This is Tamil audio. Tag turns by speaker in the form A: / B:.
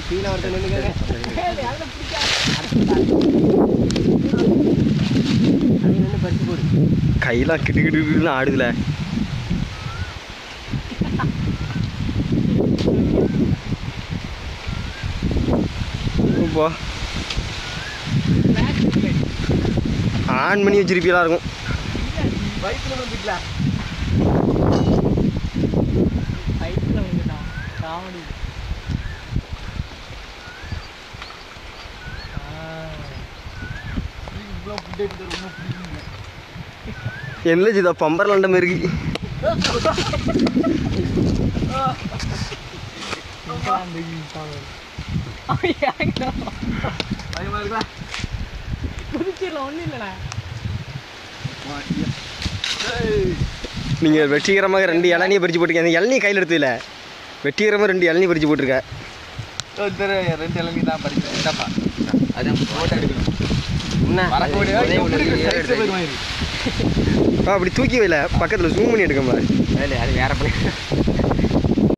A: கீழே ஒருத்தர் நின்றுக்காங்க. நின்று பறிச்சு போடு. கையெல்லாம் கிட்டு கிட்டு ஆடுதுல. ஆன் பண்ணி வச்சிருப்பீங்களா இருக்கும். என்ன செய்தா பம்பர் லண்டம் இருக்கு. நீங்க வெற்றிகரமாக 2 இளநியை பறிச்சு போட்டிருக்கீங்க. இளநீ கையில் எடுத்துல வெற்றிகரமாக 2 இளநீ பறிச்சு போட்டிருக்கேன்.
B: 2 இளநீ தான் பறிக்கிறேன்.
A: அப்படி தூக்கி வைல பக்கத்தில் ஜூம் பண்ணி எடுக்க மாதிரி.
B: அது வேற பண்ணி